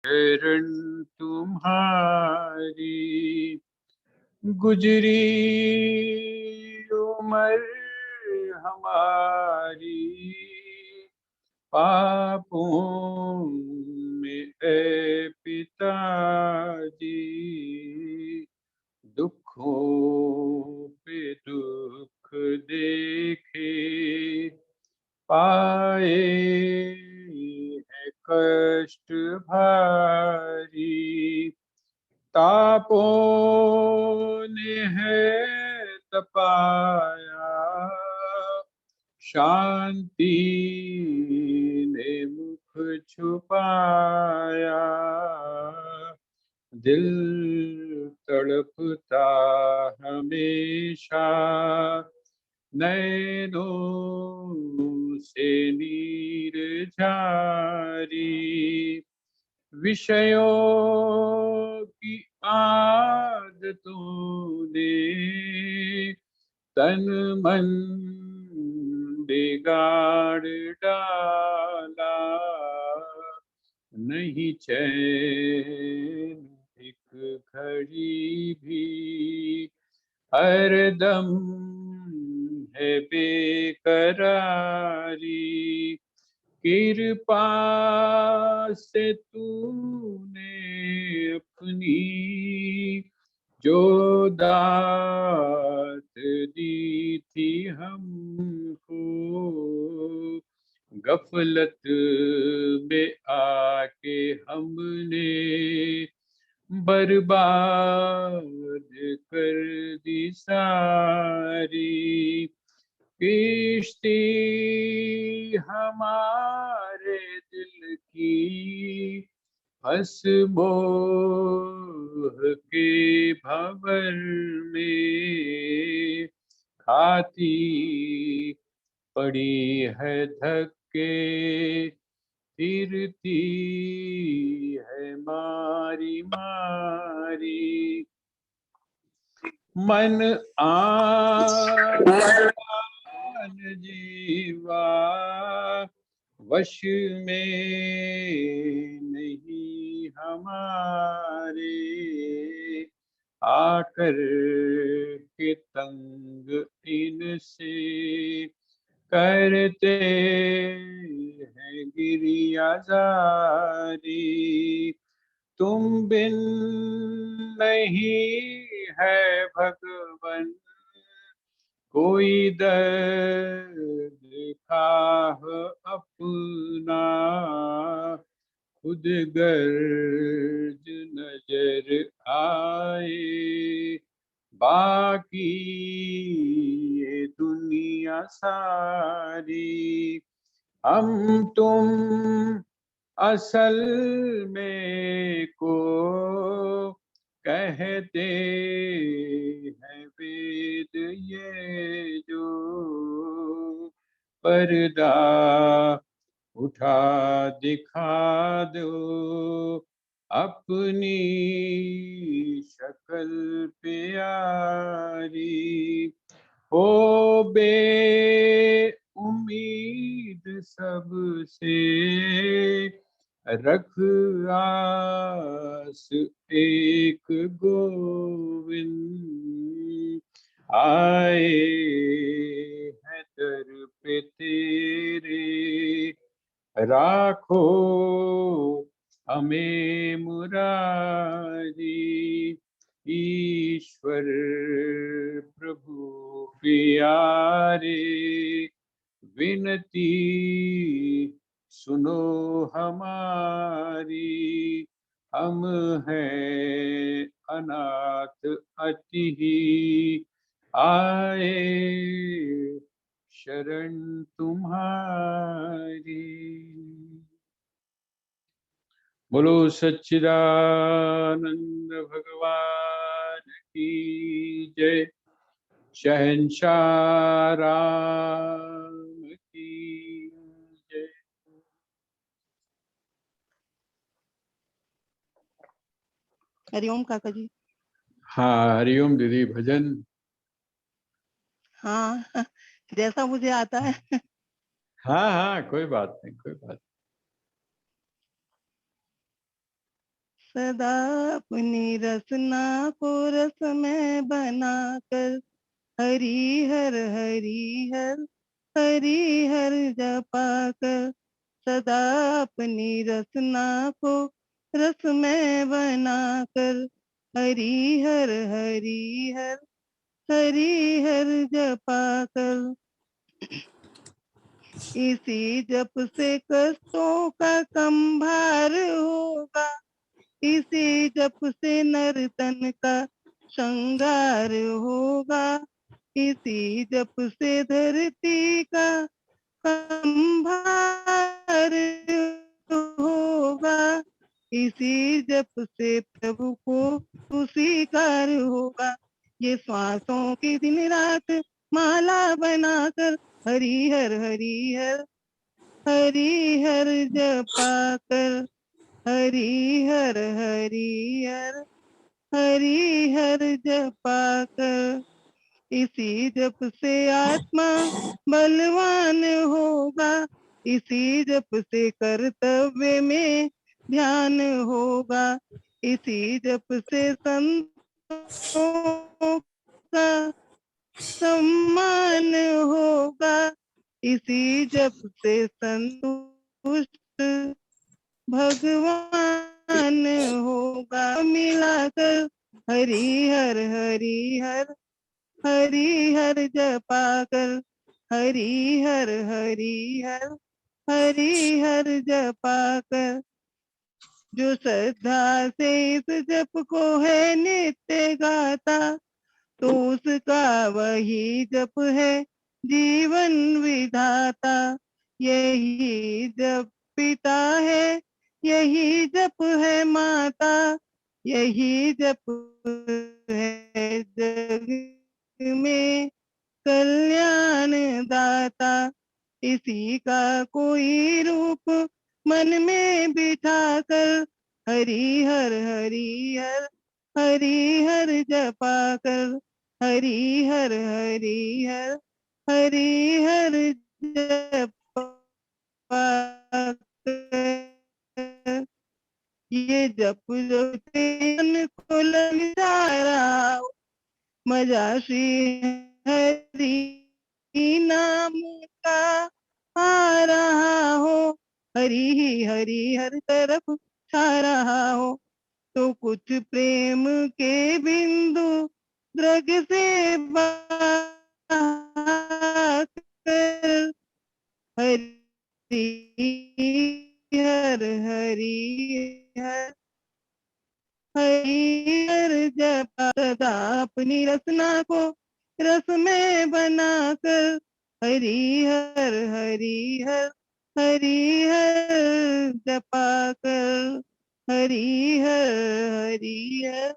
शरण तुम्हारी, गुजरी उमर हमारी पापों में है पिताजी, दुखों पे दुख देखे पाए है कष्ट भारी, तापों ने है तपाया, शांति ने मुख छुपाया, दिल तड़पता हमेशा, नैनों से नीर जारी, विषयों की आदतों ने तन मन बिगाड़ डाला, नहीं चैन एक घड़ी भी, हरदम है बेकरारी, कृपा से तूने अपनी जो दात दी थी हमको, गफलत में आके हमने बर्बाद कर दी सारी, किश्ती हमारे दिल की हंस मोह के भंवर में खाती पड़ी है धक्के, फिरती है मारी मारी, मन आन जीवा वश में नहीं हमारे, आकर के तंग इनसे करते हैं गिरियाजारी, तुम बिन नहीं है भगवन कोई दर्द खाह अपना, खुद गर्ज नजर आए बाकी ये दुनिया सारी, हम तुम असल में को कहते हैं वेद ये जो, पर्दा उठा दिखा दो अपनी शक्ल प्यारी, हो बे उम्मीद सबसे रख आस एक गोविंद, आए हैं दर पे तेरे, राखो हमें मुरारी, ईश्वर प्रभु प्यारे, विनती सुनो हमारी, हम हैं अनाथ अति ही आए शरण तुम्हारी। बोलो सच्चिदानंद भगवान की जय, शहंशाह राम की जय। हरिओम काका जी। हाँ हरिओम दीदी, भजन। हाँ जैसा मुझे आता है। हाँ हाँ कोई बात नहीं, कोई बात सदा अपनी रचना को रस में बनाकर हरि हर हरि हर हरि हर जपा कर, सदा अपनी रचना को रस में बनाकर हरि हर हरि हर हरि हर जपा कर, इसी जप से कष्टों का संभार होगा, इसी जप से नर्तन का श्रृंगार होगा, इसी जप से धरती का संभार होगा, इसी जप से प्रभु को स्वीकार होगा। ये श्वासों की दिन रात माला बनाकर हरि हर हरि हर हरि हर जपा कर, हरि हर हरि हर हरि हर जपा कर, इसी जप से आत्मा बलवान होगा, इसी जप से कर्तव्य में ध्यान होगा, इसी जप से संतों का सम्मान होगा, इसी जप से संतुष्ट भगवान होगा। मिलाकर हरि हर हरि हर हरि हर जपा कर, हरि हर हरि हर हरि हर जपा कर, जो श्रद्धा से इस जप को है नित्य गाता, तो उसका वही जप है जीवन विधाता। यही जप पिता है, यही जप है माता, यही जप है जग में कल्याण दाता, इसी का कोई रूप मन में बिठा कर हरि हर हरि हर हरि हर जपा कर, हरि हर हरि हर हरि हर जपा कर, ये जप जो मन को लग जा रहा हो, मजा श्री हरि नाम का आ रहा हो, हरि ही हरि हर तरफ छा रहा हो, तो कुछ प्रेम के बिंदु द्रग से बहाकर हरि हर हरि हर हरि हर जपा, सदा अपनी रचना को रस में बनाकर हरि हर हरि हर हरि हर जपा कर, हरि हर हरि हर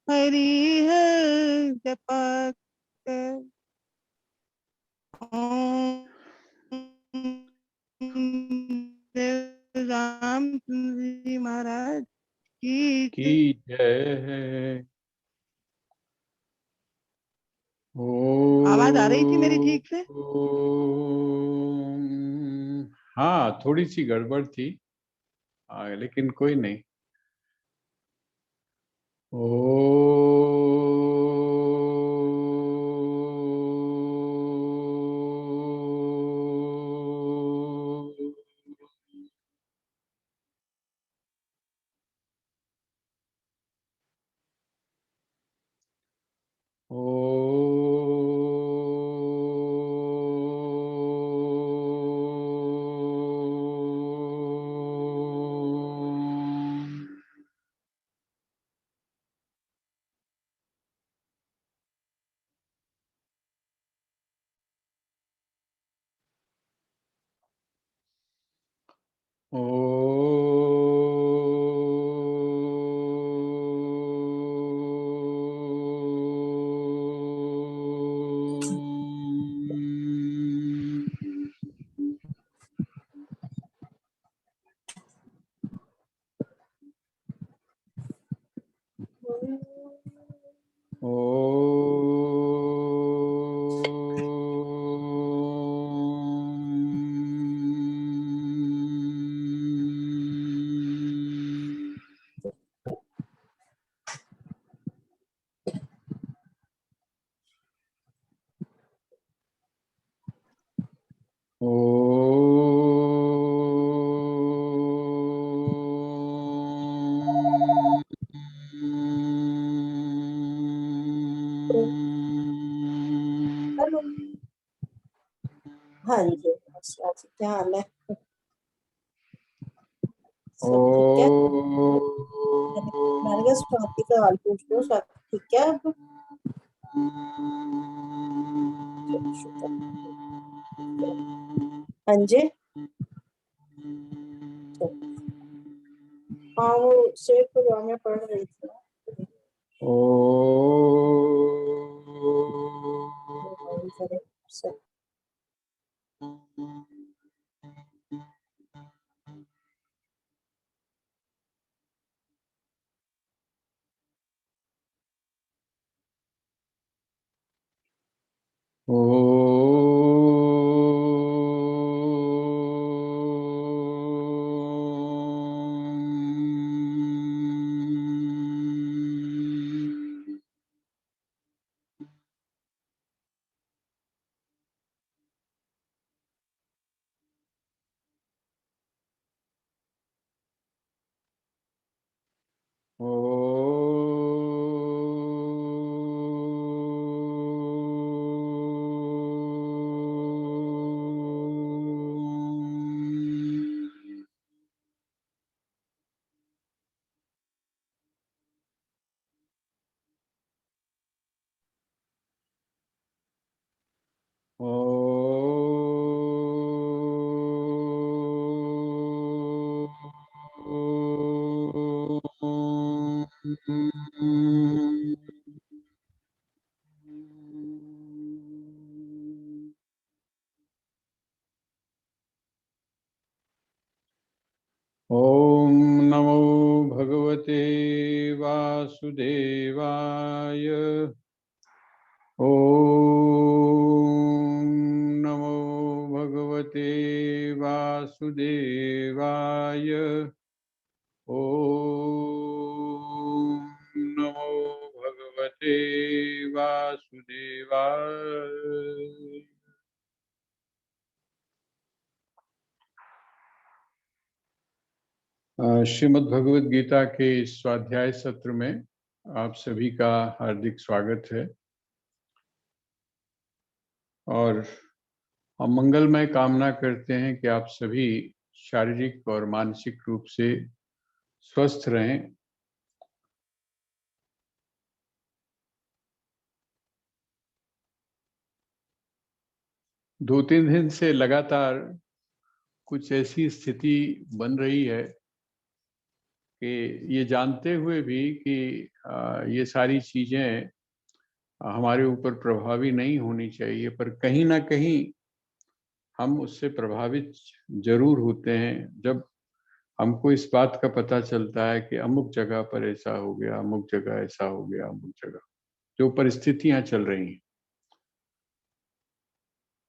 हरि हर जपा कर। ओम राम जी महाराज की की जय। आवाज आ रही थी मेरी ठीक से? हाँ, थोड़ी सी गड़बड़ थी, लेकिन कोई नहीं। ओ हाँ जी, अच्छा जी, क्या हाल है? सब ठीक है? ओ मैंने कहा स्वाति का हाल पूछ लो, स्वाति ठीक है अब? हाँ जी, हाँ वो सेठ प्रोग्राम में पढ़ रही थी ना। ओम नमो भगवते वासुदेवाय। ओम नमो भगवते वासुदेवाय। ओम नमो भगवते वासुदेवाय। श्रीमद् भगवद गीता के स्वाध्याय सत्र में आप सभी का हार्दिक स्वागत है और हम मंगलमय कामना करते हैं कि आप सभी शारीरिक और मानसिक रूप से स्वस्थ रहें। दो तीन दिन से लगातार कुछ ऐसी स्थिति बन रही है कि ये जानते हुए भी कि ये सारी चीजें हमारे ऊपर प्रभावी नहीं होनी चाहिए, पर कहीं ना कहीं हम उससे प्रभावित जरूर होते हैं जब हमको इस बात का पता चलता है कि अमुक जगह पर ऐसा हो गया, अमुक जगह ऐसा हो गया, अमुक जगह जो परिस्थितियां चल रही हैं।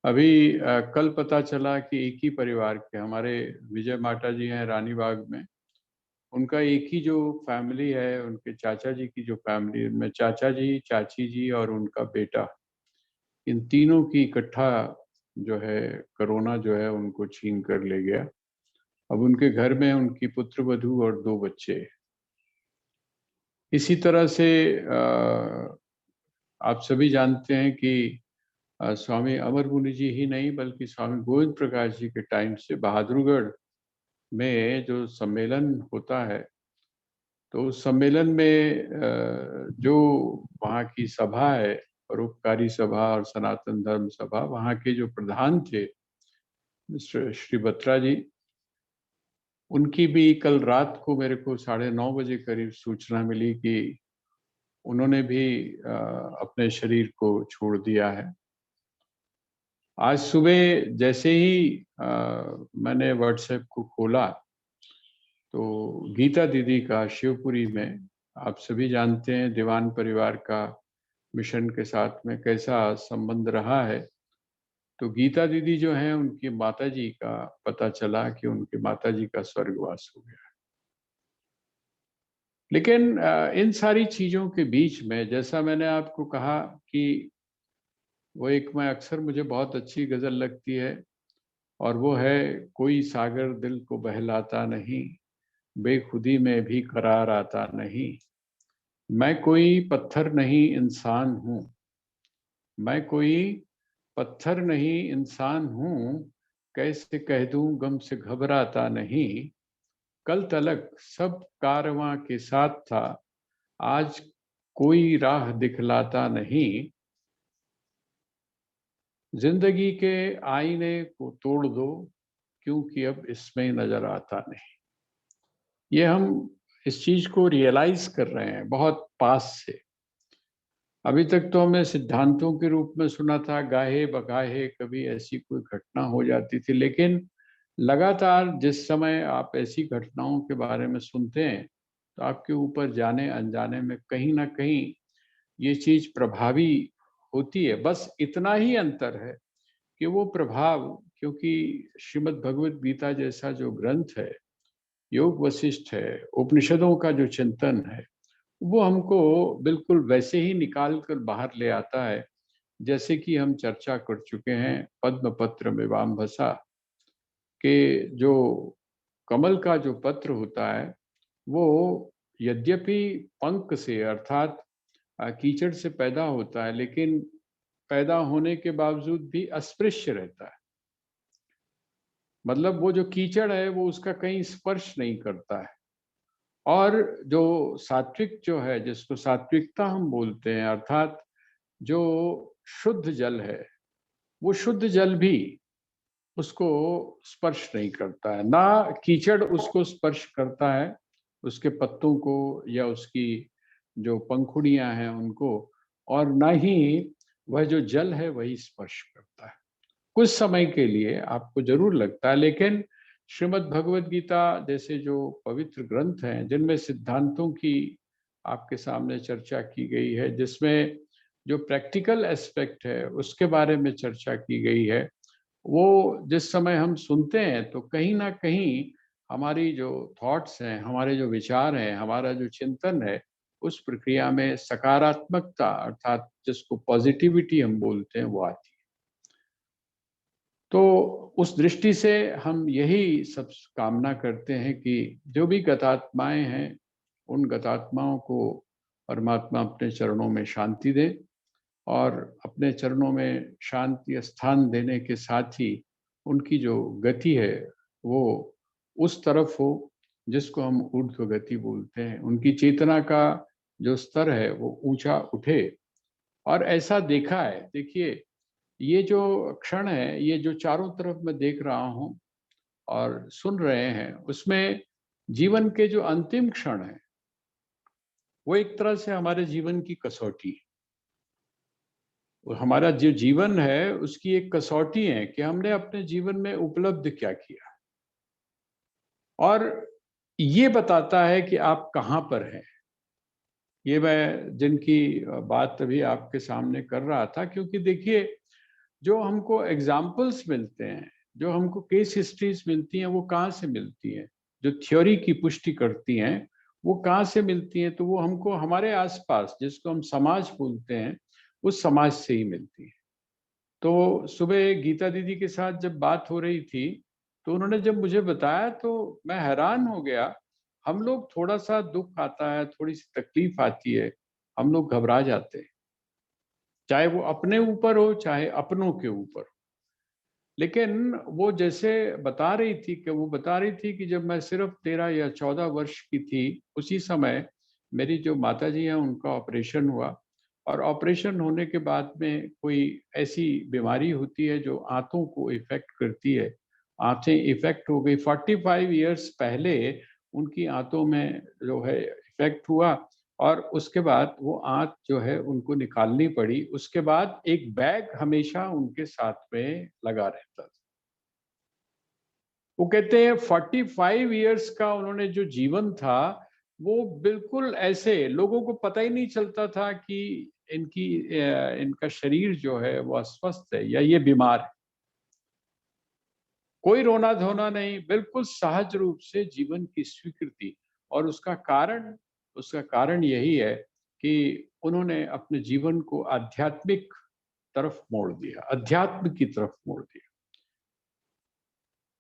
अभी कल पता चला कि एक ही परिवार के हमारे विजय माता जी हैं रानीबाग में, उनका एक ही जो फैमिली है, उनके चाचा जी की जो फैमिली में चाचा जी, चाची जी और उनका बेटा, इन तीनों की इकट्ठा जो है कोरोना जो है उनको छीन कर ले गया। अब उनके घर में उनकी पुत्र वधू और 2 बच्चे। इसी तरह से आप सभी जानते हैं कि स्वामी अमर मुनि जी ही नहीं बल्कि स्वामी गोविंद प्रकाश जी के टाइम से बहादुरगढ़ में जो सम्मेलन होता है, तो उस सम्मेलन में जो वहाँ की सभा है, परोपकारी सभा और सनातन धर्म सभा, वहाँ के जो प्रधान थे श्री बत्रा जी, उनकी भी कल रात को मेरे को 9:30 बजे करीब सूचना मिली कि उन्होंने भी अपने शरीर को छोड़ दिया है। आज सुबह जैसे ही मैंने व्हाट्सएप को खोला तो गीता दीदी का शिवपुरी में, आप सभी जानते हैं दीवान परिवार का मिशन के साथ में कैसा संबंध रहा है, तो गीता दीदी जो हैं उनकी माताजी का पता चला कि उनकी माताजी का स्वर्गवास हो गया। लेकिन इन सारी चीजों के बीच में जैसा मैंने आपको कहा कि वो एक, मैं अक्सर, मुझे बहुत अच्छी गजल लगती है और वो है, कोई सागर दिल को बहलाता नहीं, बेखुदी में भी करार आता नहीं, मैं कोई पत्थर नहीं इंसान हूँ, मैं कोई पत्थर नहीं इंसान हूँ, कैसे कह दूं गम से घबराता नहीं। कल तलक सब कारवां के साथ था, आज कोई राह दिखलाता नहीं। जिंदगी के आईने को तोड़ दो, क्योंकि अब इसमें नजर आता नहीं। ये हम इस चीज को रियलाइज कर रहे हैं बहुत पास से। अभी तक तो हमने सिद्धांतों के रूप में सुना था, गाहे बगाहे कभी ऐसी कोई घटना हो जाती थी, लेकिन लगातार जिस समय आप ऐसी घटनाओं के बारे में सुनते हैं तो आपके ऊपर जाने अनजाने में कहीं ना कहीं ये चीज प्रभावी होती है। बस इतना ही अंतर है कि वो प्रभाव, क्योंकि श्रीमद् भगवत गीता जैसा जो ग्रंथ है, योग वशिष्ठ है, उपनिषदों का जो चिंतन है, वो हमको बिल्कुल वैसे ही निकाल कर बाहर ले आता है जैसे कि हम चर्चा कर चुके हैं पद्म पत्र में वामभसा के। जो कमल का जो पत्र होता है वो यद्यपि पंख से अर्थात कीचड़ से पैदा होता है, लेकिन पैदा होने के बावजूद भी अस्पृश्य रहता है। मतलब वो जो कीचड़ है वो उसका कहीं स्पर्श नहीं करता है। और जो सात्विक जो है, जिसको सात्विकता हम बोलते हैं, अर्थात जो शुद्ध जल है, वो शुद्ध जल भी उसको स्पर्श नहीं करता है। ना कीचड़ उसको स्पर्श करता है, उसके पत्तों को या उसकी जो पंखुड़ियां हैं उनको, और ना ही वह जो जल है वही स्पर्श करता है। कुछ समय के लिए आपको जरूर लगता है, लेकिन श्रीमद् भगवद गीता जैसे जो पवित्र ग्रंथ हैं जिनमें सिद्धांतों की आपके सामने चर्चा की गई है, जिसमें जो प्रैक्टिकल एस्पेक्ट है उसके बारे में चर्चा की गई है, वो जिस समय हम सुनते हैं तो कहीं ना कहीं हमारी जो थॉट्स हैं, हमारे जो विचार हैं, हमारा जो चिंतन है, उस प्रक्रिया में सकारात्मकता अर्थात जिसको पॉजिटिविटी हम बोलते हैं वो आती है। तो उस दृष्टि से हम यही सब कामना करते हैं कि जो भी गतात्माएं हैं उन गतात्माओं को परमात्मा अपने चरणों में शांति दे, और अपने चरणों में शांति स्थान देने के साथ ही उनकी जो गति है वो उस तरफ हो जिसको हम ऊर्ध्व गति बोलते हैं। उनकी चेतना का जो स्तर है वो ऊंचा उठे। और ऐसा देखा है, देखिए ये जो क्षण है, ये जो चारों तरफ मैं देख रहा हूँ और सुन रहे हैं, उसमें जीवन के जो अंतिम क्षण है वो एक तरह से हमारे जीवन की कसौटी है। हमारा जो जीवन है उसकी एक कसौटी है कि हमने अपने जीवन में उपलब्ध क्या किया, और ये बताता है कि आप कहाँ पर हैं। ये मैं जिनकी बात अभी आपके सामने कर रहा था, क्योंकि देखिए जो हमको एग्जाम्पल्स मिलते हैं, जो हमको केस हिस्ट्रीज मिलती हैं, वो कहाँ से मिलती हैं? जो थ्योरी की पुष्टि करती हैं वो कहाँ से मिलती हैं? तो वो हमको हमारे आसपास, जिसको हम समाज बोलते हैं, उस समाज से ही मिलती है। तो सुबह गीता दीदी के साथ जब बात हो रही थी तो उन्होंने जब मुझे बताया तो मैं हैरान हो गया। हम लोग थोड़ा सा दुख आता है, थोड़ी सी तकलीफ आती है, हम लोग घबरा जाते हैं, चाहे वो अपने ऊपर हो चाहे अपनों के ऊपर हो। लेकिन वो जैसे बता रही थी कि वो बता रही थी कि जब मैं सिर्फ 13 या 14 वर्ष की थी, उसी समय मेरी जो माता जी हैं उनका ऑपरेशन हुआ, और ऑपरेशन होने के बाद में कोई ऐसी बीमारी होती है जो आंतों को इफेक्ट करती है। आंखें इफेक्ट हो गई 45 इयर्स पहले, उनकी आंतों में जो है इफेक्ट हुआ, और उसके बाद वो आंत जो है उनको निकालनी पड़ी। उसके बाद एक बैग हमेशा उनके साथ में लगा रहता था। वो कहते हैं 45 इयर्स का उन्होंने जो जीवन था वो बिल्कुल ऐसे लोगों को पता ही नहीं चलता था कि इनका शरीर जो है वो अस्वस्थ है या ये बीमार है। कोई रोना धोना नहीं, बिल्कुल सहज रूप से जीवन की स्वीकृति। और उसका कारण यही है कि उन्होंने अपने जीवन को आध्यात्मिक तरफ मोड़ दिया, अध्यात्म की तरफ मोड़ दिया।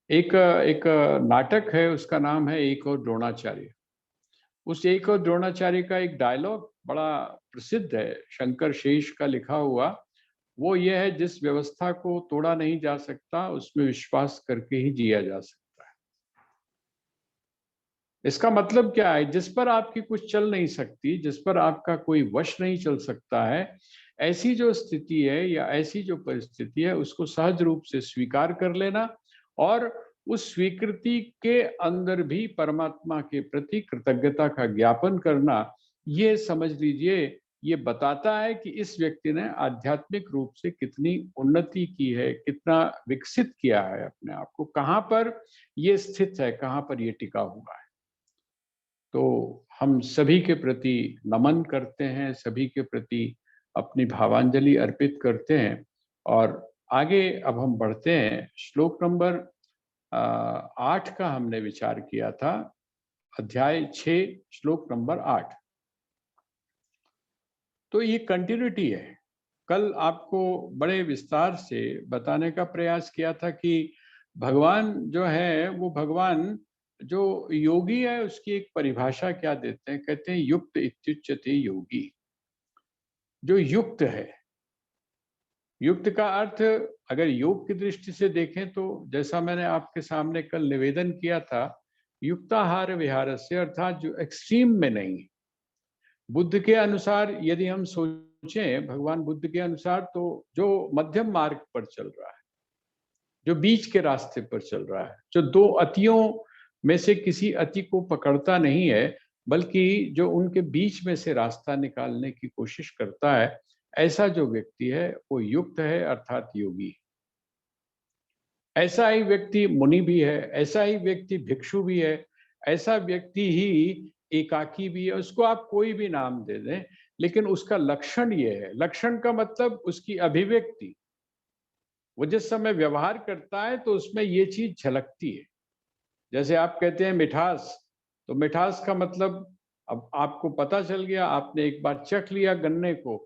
एक एक नाटक है, उसका नाम है एक और द्रोणाचार्य। उस एक और द्रोणाचार्य का एक डायलॉग बड़ा प्रसिद्ध है, शंकर शेष का लिखा हुआ। वो ये है, जिस व्यवस्था को तोड़ा नहीं जा सकता उसमें विश्वास करके ही जिया जा सकता है। इसका मतलब क्या है? जिस पर आपकी कुछ चल नहीं सकती, जिस पर आपका कोई वश नहीं चल सकता है, ऐसी जो स्थिति है या ऐसी जो परिस्थिति है, उसको सहज रूप से स्वीकार कर लेना और उस स्वीकृति के अंदर भी परमात्मा के प्रति कृतज्ञता का ज्ञापन करना, ये समझ लीजिए, ये बताता है कि इस व्यक्ति ने आध्यात्मिक रूप से कितनी उन्नति की है, कितना विकसित किया है अपने आप को, कहाँ पर ये स्थित है, कहाँ पर ये टिका हुआ है। तो हम सभी के प्रति नमन करते हैं, सभी के प्रति अपनी भावांजलि अर्पित करते हैं और आगे अब हम बढ़ते हैं। श्लोक नंबर 8 का हमने विचार किया था, अध्याय 6 श्लोक नंबर 8। तो ये कंटिन्यूटी है। कल आपको बड़े विस्तार से बताने का प्रयास किया था कि भगवान जो है, वो भगवान जो योगी है उसकी एक परिभाषा क्या देते हैं, कहते हैं युक्त इत्युच्यते योगी। जो युक्त है, युक्त का अर्थ अगर योग की दृष्टि से देखें तो जैसा मैंने आपके सामने कल निवेदन किया था, युक्ताहार विहारस्य, अर्थात जो एक्सट्रीम में नहीं है। बुद्ध के अनुसार यदि हम सोचें, भगवान बुद्ध के अनुसार, तो जो मध्यम मार्ग पर चल रहा है, जो बीच के रास्ते पर चल रहा है, जो दो अतियों में से किसी अति को पकड़ता नहीं है, बल्कि जो उनके बीच में से रास्ता निकालने की कोशिश करता है, ऐसा जो व्यक्ति है वो युक्त है, अर्थात योगी। ऐसा ही व्यक्ति मुनि भी है, ऐसा ही व्यक्ति भिक्षु भी है, ऐसा व्यक्ति ही एकाकी भी है। उसको आप कोई भी नाम दे दें, लेकिन उसका लक्षण ये है। लक्षण का मतलब उसकी अभिव्यक्ति, वो जिस समय व्यवहार करता है तो उसमें ये चीज झलकती है। जैसे आप कहते हैं मिठास, तो मिठास का मतलब, अब आपको पता चल गया, आपने एक बार चख लिया गन्ने को,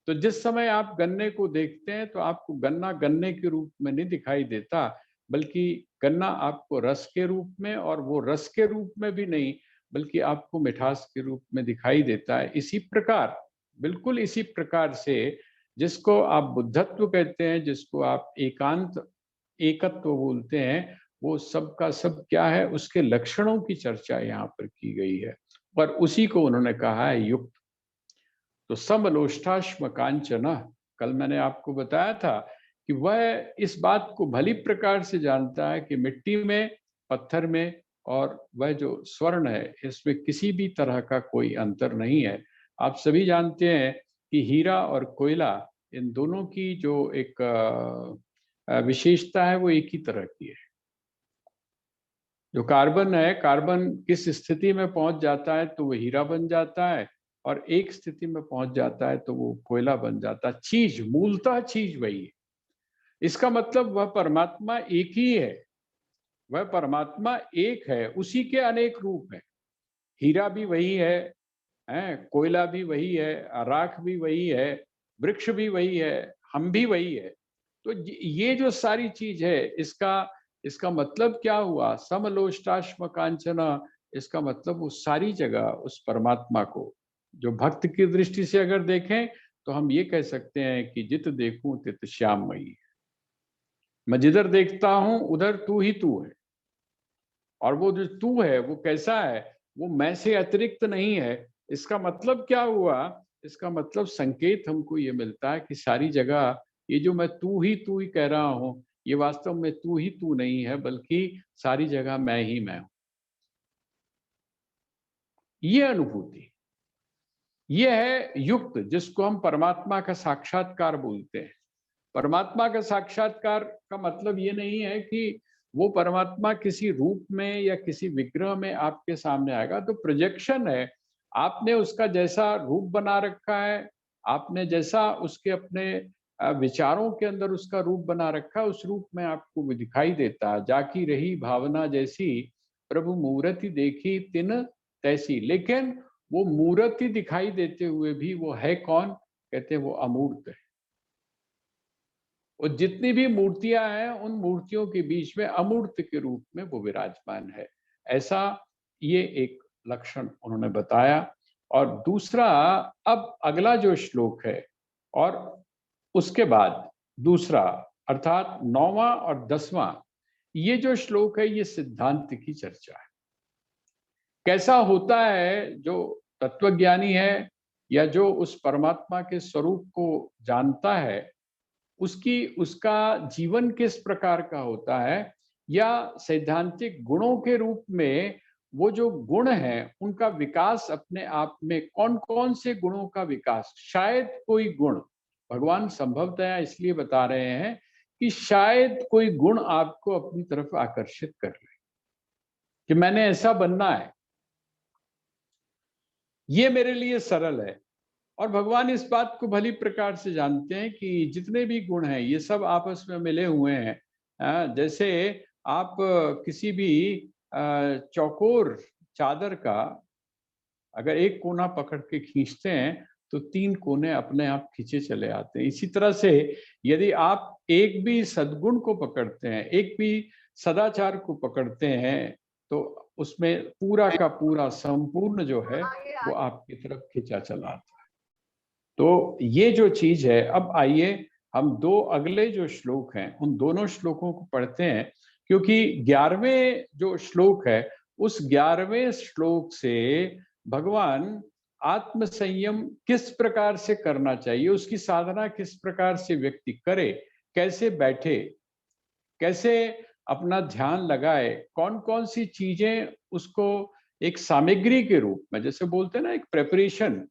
तो जिस समय आप गन्ने को देखते हैं तो आपको गन्ना गन्ने के रूप में नहीं दिखाई देता, बल्कि गन्ना आपको रस के रूप में, और वो रस के रूप में भी नहीं, बल्कि आपको मिठास के रूप में दिखाई देता है। इसी प्रकार, बिल्कुल इसी प्रकार से, जिसको आप बुद्धत्व कहते हैं, जिसको आप एकांत एकत्व बोलते हैं, वो सब का सब क्या है, उसके लक्षणों की चर्चा यहाँ पर की गई है और उसी को उन्होंने कहा है युक्त। तो समलोष्टाश्म कांचन, कल मैंने आपको बताया था कि वह इस बात को भली प्रकार से जानता है कि मिट्टी में, पत्थर में और वह जो स्वर्ण है, इसमें किसी भी तरह का कोई अंतर नहीं है। आप सभी जानते हैं कि हीरा और कोयला, इन दोनों की जो एक विशेषता है वो एक ही तरह की है। जो कार्बन है, कार्बन किस स्थिति में पहुंच जाता है तो वो हीरा बन जाता है, और एक स्थिति में पहुंच जाता है तो वो कोयला बन जाता है। चीज, मूलतः चीज वही है। इसका मतलब वह परमात्मा एक ही है, वह परमात्मा एक है, उसी के अनेक रूप है। हीरा भी वही है, कोयला भी वही है, राख भी वही है, वृक्ष भी वही है, हम भी वही है। तो ये जो सारी चीज है, इसका मतलब क्या हुआ? समलोष्टाश्म कांचना, इसका मतलब वो सारी जगह उस परमात्मा को, जो भक्त की दृष्टि से अगर देखें तो हम ये कह सकते हैं कि जित देखूं तित श्याममयी। मैं जिधर देखता हूं उधर तू ही तू है, और वो जो तू है वो कैसा है? वो मैं से अतिरिक्त नहीं है। इसका मतलब क्या हुआ? इसका मतलब संकेत हमको ये मिलता है कि सारी जगह ये जो मैं तू ही कह रहा हूं, ये वास्तव में तू ही तू नहीं है, बल्कि सारी जगह मैं ही मैं हूं। ये अनुभूति, ये है युक्त, जिसको हम परमात्मा का साक्षात्कार बोलते हैं। परमात्मा का साक्षात्कार का मतलब ये नहीं है कि वो परमात्मा किसी रूप में या किसी विग्रह में आपके सामने आएगा। तो प्रोजेक्शन है, आपने उसका जैसा रूप बना रखा है, आपने जैसा उसके अपने विचारों के अंदर उसका रूप बना रखा है, उस रूप में आपको वो दिखाई देता है। जाकी रही भावना जैसी, प्रभु मूर्ति देखी तिन तैसी। लेकिन वो मूर्ति दिखाई देते हुए भी वो है कौन? कहते हैं वो अमूर्त है। और जितनी भी मूर्तियां हैं, उन मूर्तियों के बीच में अमूर्त के रूप में वो विराजमान है। ऐसा ये एक लक्षण उन्होंने बताया। और दूसरा, अब अगला जो श्लोक है, और उसके बाद दूसरा अर्थात 9वां और 10वां ये जो श्लोक है ये सिद्धांत की चर्चा है। कैसा होता है जो तत्वज्ञानी है या जो उस परमात्मा के स्वरूप को जानता है, उसका जीवन किस प्रकार का होता है, या सैद्धांतिक गुणों के रूप में वो जो गुण हैं उनका विकास अपने आप में कौन कौन से गुणों का विकास, शायद कोई गुण भगवान संभवतया इसलिए बता रहे हैं कि शायद कोई गुण आपको अपनी तरफ आकर्षित कर ले कि मैंने ऐसा बनना है, ये मेरे लिए सरल है। और भगवान इस बात को भली प्रकार से जानते हैं कि जितने भी गुण हैं ये सब आपस में मिले हुए हैं। जैसे आप किसी भी चौकोर चादर का अगर एक कोना पकड़ के खींचते हैं तो 3 कोने अपने आप खींचे चले आते हैं। इसी तरह से यदि आप एक भी सद्गुण को पकड़ते हैं, एक भी सदाचार को पकड़ते हैं, तो उसमें पूरा का पूरा संपूर्ण जो है वो आपकी तरफ खींचा चला आता है। तो ये जो चीज है, अब आइए हम 2 अगले जो श्लोक हैं उन दोनों श्लोकों को पढ़ते हैं, क्योंकि 11वें जो श्लोक है उस 11वें श्लोक से भगवान आत्म संयम किस प्रकार से करना चाहिए, उसकी साधना किस प्रकार से व्यक्ति करे, कैसे बैठे, कैसे अपना ध्यान लगाए, कौन कौन सी चीजें उसको एक सामग्री के रूप में, जैसे बोलते हैं ना एक प्रेपरेशन,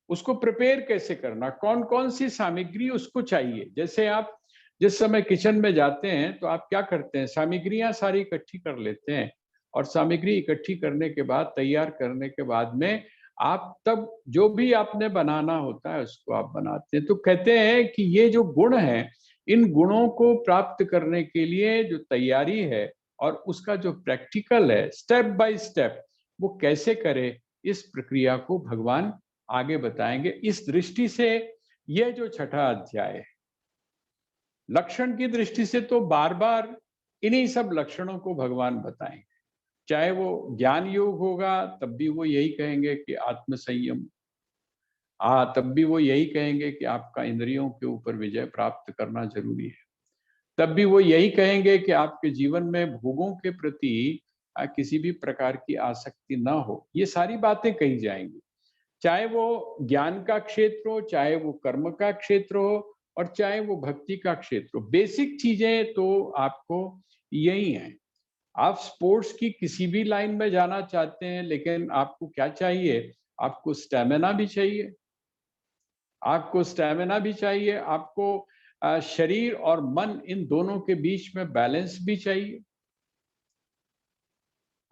उसको प्रिपेयर कैसे करना, कौन कौन सी सामग्री उसको चाहिए। जैसे आप जिस समय किचन में जाते हैं तो आप क्या करते हैं, सामग्रियां सारी इकट्ठी कर लेते हैं, और सामग्री इकट्ठी करने के बाद, तैयार करने के बाद में आप तब जो भी आपने बनाना होता है उसको आप बनाते हैं। तो कहते हैं कि ये जो गुण है, इन गुणों को प्राप्त करने के लिए जो तैयारी है और उसका जो प्रैक्टिकल है, स्टेप बाय स्टेप वो कैसे करे, इस प्रक्रिया को भगवान आगे बताएंगे। इस दृष्टि से यह जो 6ठा अध्याय है, लक्षण की दृष्टि से तो बार बार इन्हीं सब लक्षणों को भगवान बताएंगे। चाहे वो ज्ञान योग होगा तब भी वो यही कहेंगे कि आत्म संयम, तब भी वो यही कहेंगे कि आपका इंद्रियों के ऊपर विजय प्राप्त करना जरूरी है, तब भी वो यही कहेंगे कि आपके जीवन में भोगों के प्रति किसी भी प्रकार की आसक्ति ना हो। ये सारी बातें कही जाएंगी, चाहे वो ज्ञान का क्षेत्र हो, चाहे वो कर्म का क्षेत्र हो, और चाहे वो भक्ति का क्षेत्र हो। बेसिक चीजें तो आपको यही हैं। आप स्पोर्ट्स की किसी भी लाइन में जाना चाहते हैं, लेकिन आपको क्या चाहिए, आपको स्टैमिना भी चाहिए, आपको स्टैमिना भी चाहिए, आपको शरीर और मन इन दोनों के बीच में बैलेंस भी चाहिए,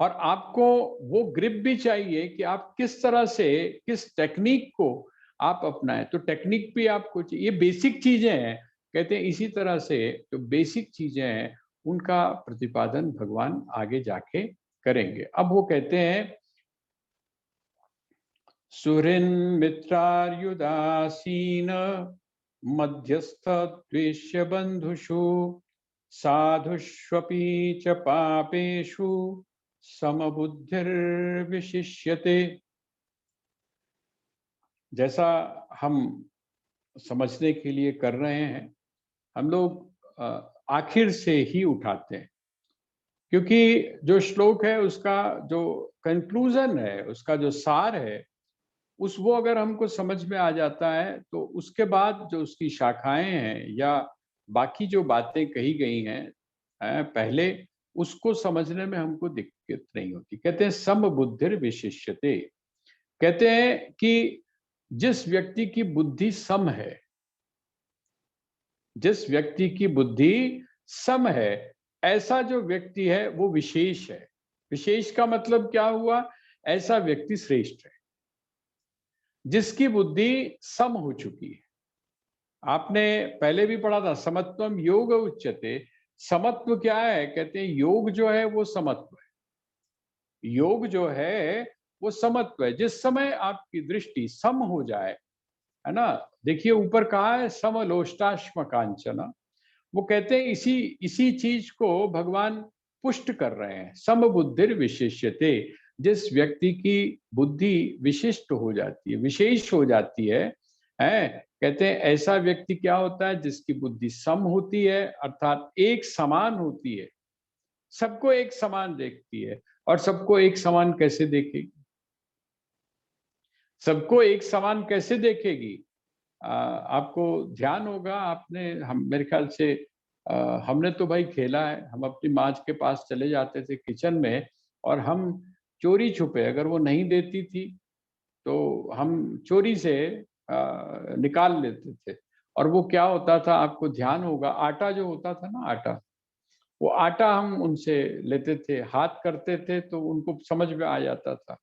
और आपको वो ग्रिप भी चाहिए कि आप किस तरह से, किस टेक्निक को आप अपनाएं। तो टेक्निक भी आपको चाहिए। ये बेसिक चीजें हैं, कहते हैं इसी तरह से जो बेसिक चीजें हैं उनका प्रतिपादन भगवान आगे जाके करेंगे। अब वो कहते हैं सुहृन् मित्रार्युदासीन मध्यस्थ द्वेष्य बंधुषु साधुष्वपि च पापेषु समबुद्धिर्विशिष्यते। जैसा हम समझने के लिए कर रहे हैं, हम लोग आखिर से ही उठाते हैं, क्योंकि जो श्लोक है उसका जो कंक्लूजन है, उसका जो सार है, वो अगर हमको समझ में आ जाता है तो उसके बाद जो उसकी शाखाएं हैं या बाकी जो बातें कही गई हैं पहले, उसको समझने में हमको दिक्कत नहीं होती। कहते हैं समबुद्धिर विशिष्यते, कहते हैं कि जिस व्यक्ति की बुद्धि सम है, जिस व्यक्ति की बुद्धि सम है, ऐसा जो व्यक्ति है वो विशेष है। विशेष का मतलब क्या हुआ, ऐसा व्यक्ति श्रेष्ठ है जिसकी बुद्धि सम हो चुकी है। आपने पहले भी पढ़ा था, समत्वम योग उच्यते। समत्व क्या है, कहते हैं योग जो है वो समत्व है, योग जो है वो समत्व है। जिस समय आपकी दृष्टि सम हो जाए, है ना, देखिए ऊपर कहा है समलोष्टाश्म कांचना, वो कहते हैं इसी चीज को भगवान पुष्ट कर रहे हैं। समबुद्धिर विशिष्यते, जिस व्यक्ति की बुद्धि विशिष्ट हो जाती है, विशेष हो जाती है, कहते हैं ऐसा व्यक्ति क्या होता है जिसकी बुद्धि सम होती है, अर्थात एक समान होती है, सबको एक समान देखती है। और सबको एक समान कैसे देखेगी? सबको एक समान कैसे देखेगी? आपको ध्यान होगा, आपने हम मेरे ख्याल से हमने तो भाई खेला है, हम अपनी माँ के पास चले जाते थे किचन में और हम चोरी छुपे, अगर वो नहीं देती थी तो हम चोरी से निकाल लेते थे। और वो क्या होता था, आपको ध्यान होगा, आटा जो होता था ना, आटा, वो आटा हम उनसे लेते थे, हाथ करते थे तो उनको समझ में आ जाता था।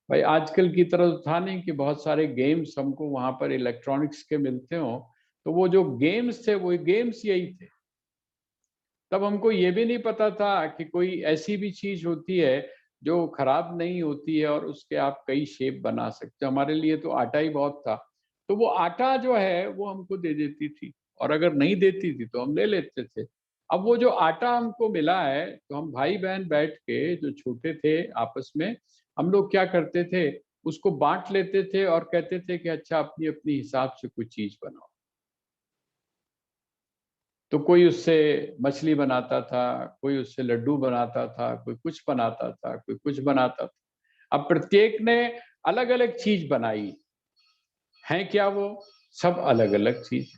भाई आजकल की तरह तो था नहीं कि बहुत सारे गेम्स हमको वहां पर इलेक्ट्रॉनिक्स के मिलते हो, तो वो जो गेम्स थे वो गेम्स यही थे। तब हमको ये भी नहीं पता था कि कोई ऐसी भी चीज होती है जो खराब नहीं होती है और उसके आप कई शेप बना सकते हो। हमारे लिए तो आटा ही बहुत था, तो वो आटा जो है वो हमको दे देती थी, और अगर नहीं देती थी तो हम ले लेते थे। अब वो जो आटा हमको मिला है, तो हम भाई बहन बैठ के, जो छोटे थे, आपस में हम लोग क्या करते थे, उसको बांट लेते थे और कहते थे कि अच्छा अपनी अपनी हिसाब से कुछ चीज बनाओ। तो कोई उससे मछली बनाता था, कोई उससे लड्डू बनाता था, कोई कुछ बनाता था, कोई कुछ बनाता था। अब प्रत्येक ने अलग अलग चीज बनाई है, क्या वो सब अलग अलग चीज।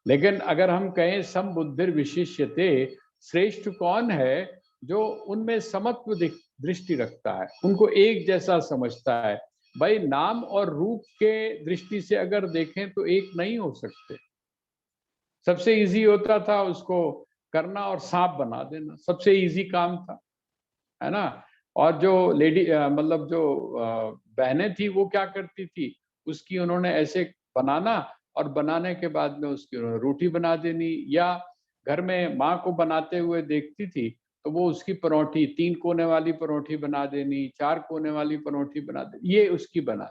लेकिन अगर हम कहें सम बुद्धिर विशिष्यते, श्रेष्ठ कौन है? जो उनमें समत्व दृष्टि रखता है, उनको एक जैसा समझता है। भाई नाम और रूप के दृष्टि से अगर देखें तो एक नहीं हो सकते। सबसे इजी होता था उसको करना और सांप बना देना, सबसे इजी काम था, है ना। और जो लेडी मतलब जो बहनें थी वो क्या करती थी, उसकी उन्होंने ऐसे बनाना, और बनाने के बाद में उसकी उन्होंने रोटी बना देनी, या घर में माँ को बनाते हुए देखती थी तो वो उसकी परौंठी 3 कोने वाली परौंठी बना देनी, 4 कोने वाली परौंठी बना देनी, ये उसकी बना।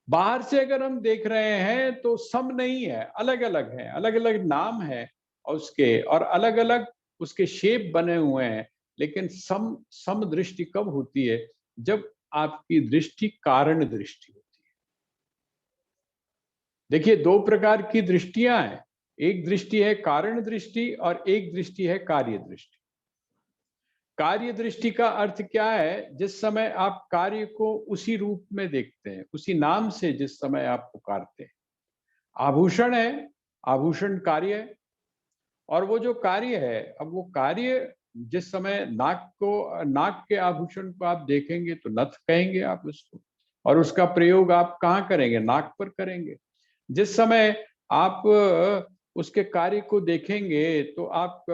बाहर से अगर हम देख रहे हैं तो सम नहीं है, अलग अलग है, अलग अलग नाम है और उसके, और अलग अलग उसके शेप बने हुए हैं। लेकिन सम सम दृष्टि कब होती है? जब आपकी दृष्टि कारण दृष्टि होती है। देखिए, दो प्रकार की दृष्टियां हैं, एक दृष्टि है कारण दृष्टि और एक दृष्टि है कार्य दृष्टि। कार्य दृष्टि का अर्थ क्या है? जिस समय आप कार्य को उसी रूप में देखते हैं, उसी नाम से जिस समय आप पुकारते हैं। आभूषण है, आभूषण कार्य है, और वो जो कार्य है, अब वो कार्य जिस समय नाक के आभूषण को आप देखेंगे तो नथ कहेंगे आप उसको, और उसका प्रयोग आप कहाँ करेंगे? नाक पर करेंगे। जिस समय आप उसके कार्य को देखेंगे तो आप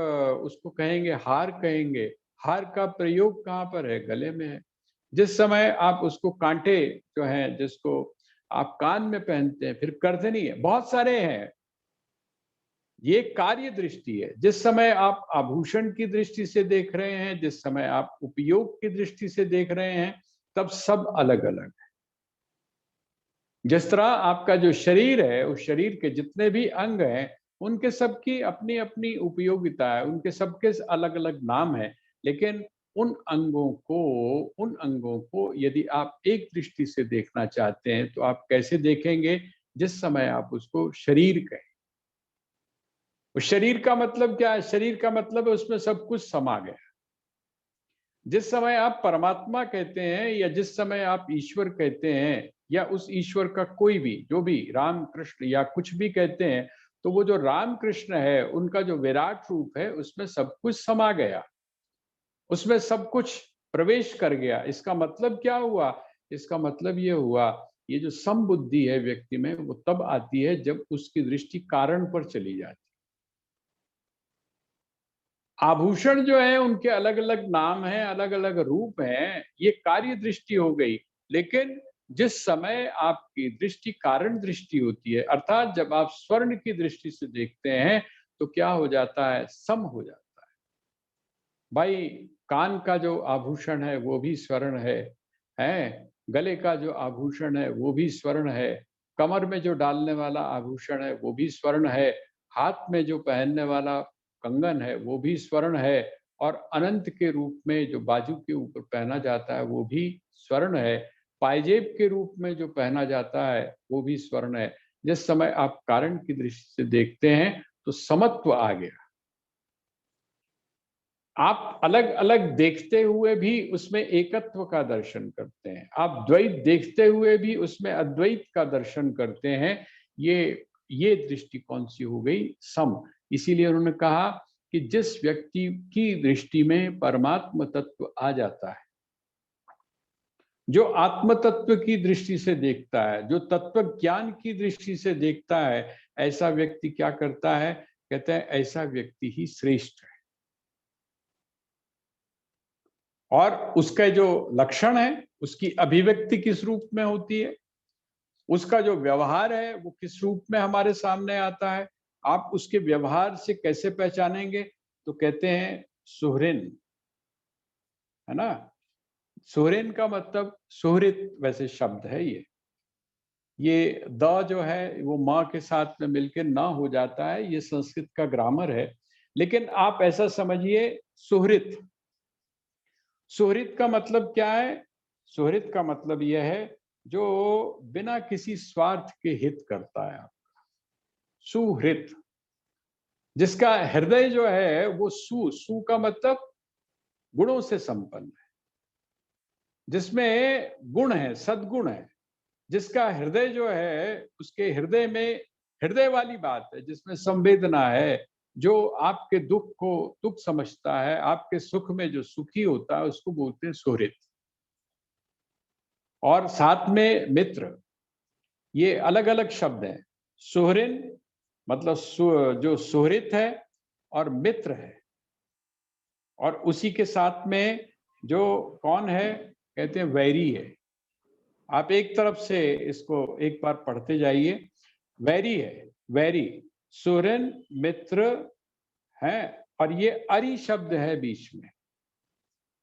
उसको कहेंगे हार कहेंगे। हार का प्रयोग कहाँ पर है? गले में है। जिस समय आप उसको कांटे जो हैं, जिसको आप कान में पहनते हैं, फिर करधनी है, बहुत सारे हैं। ये कार्य दृष्टि है। जिस समय आप आभूषण की दृष्टि से देख रहे हैं, जिस समय आप उपयोग की दृष्टि से देख रहे हैं, तब सब अलग अलग है। जिस तरह आपका जो शरीर है, उस शरीर के जितने भी अंग हैं, उनके सबकी अपनी अपनी उपयोगिता है, उनके सबके अलग अलग नाम है। लेकिन उन अंगों को यदि आप एक दृष्टि से देखना चाहते हैं तो आप कैसे देखेंगे? जिस समय आप उसको शरीर कहें। उस शरीर का मतलब क्या है? शरीर का मतलब है उसमें सब कुछ समा गया। जिस समय आप परमात्मा कहते हैं, या जिस समय आप ईश्वर कहते हैं, या उस ईश्वर का कोई भी, जो भी राम कृष्ण या कुछ भी कहते हैं, तो वो जो राम कृष्ण है, उनका जो विराट रूप है, उसमें सब कुछ समा गया, उसमें सब कुछ प्रवेश कर गया। इसका मतलब क्या हुआ? इसका मतलब ये हुआ, ये जो समबुद्धि है व्यक्ति में, वो तब आती है जब उसकी दृष्टि कारण पर चली जाती है। आभूषण जो है उनके अलग अलग नाम हैं, अलग अलग रूप हैं, ये कार्य दृष्टि हो गई। लेकिन जिस समय आपकी दृष्टि कारण दृष्टि होती है, अर्थात जब आप स्वर्ण की दृष्टि से देखते हैं, तो क्या हो जाता है? सम हो जाता है। भाई कान का जो आभूषण है वो भी स्वर्ण है, गले का जो आभूषण है वो भी स्वर्ण है, कमर में जो डालने वाला आभूषण है वो भी स्वर्ण है, हाथ में जो पहनने वाला कंगन है वो भी स्वर्ण है, और अनंत के रूप में जो बाजू के ऊपर पहना जाता है वो भी स्वर्ण है। पायजेब के रूप में जो पहना जाता है वो भी स्वर्ण है। जिस समय आप कारण की दृष्टि से देखते हैं तो समत्व आ गया। आप अलग अलग देखते हुए भी उसमें एकत्व का दर्शन करते हैं, आप द्वैत देखते हुए भी उसमें अद्वैत का दर्शन करते हैं। ये दृष्टि कौन सी हो गई? सम। इसीलिए उन्होंने कहा कि जिस व्यक्ति की दृष्टि में परमात्म तत्व आ जाता है, जो आत्म तत्व की दृष्टि से देखता है, जो तत्व ज्ञान की दृष्टि से देखता है, ऐसा व्यक्ति क्या करता है? कहते हैं ऐसा व्यक्ति ही श्रेष्ठ है। और उसका जो लक्षण है, उसकी अभिव्यक्ति किस रूप में होती है, उसका जो व्यवहार है वो किस रूप में हमारे सामने आता है, आप उसके व्यवहार से कैसे पहचानेंगे? तो कहते हैं सुहृन, है ना। सुहृन का मतलब सुहृत वैसे शब्द है। ये द जो है वो माँ के साथ में मिलकर ना हो जाता है, ये संस्कृत का ग्रामर है। लेकिन आप ऐसा समझिए सुहृत। सुहृत का मतलब क्या है? सुहृत का मतलब यह है जो बिना किसी स्वार्थ के हित करता है आपका, सुहृत। जिसका हृदय जो है वो सु का मतलब गुणों से संपन्न है, जिसमें गुण है, सद्गुण है। जिसका हृदय जो है, उसके हृदय में हृदय वाली बात है, जिसमें संवेदना है, जो आपके दुख को दुख समझता है, आपके सुख में जो सुखी होता है, उसको बोलते हैं सुहृत। और साथ में मित्र, ये अलग अलग शब्द हैं। सुहृन मतलब जो सुहृत है, और मित्र है। और उसी के साथ में जो कौन है, कहते हैं वैरी है। आप एक तरफ से इसको एक बार पढ़ते जाइए। वैरी है, वैरी, सुहृन, मित्र है। और ये अरि शब्द है बीच में,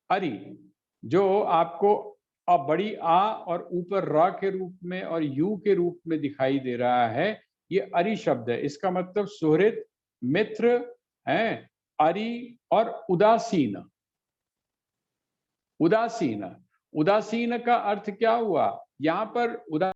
अरि, जो आपको बड़ी आ और ऊपर र के रूप में और यू के रूप में दिखाई दे रहा है, ये अरि शब्द है। इसका मतलब सुहृद, मित्र है, अरि और उदासीन। उदासीन, उदासीन का अर्थ क्या हुआ? यहाँ पर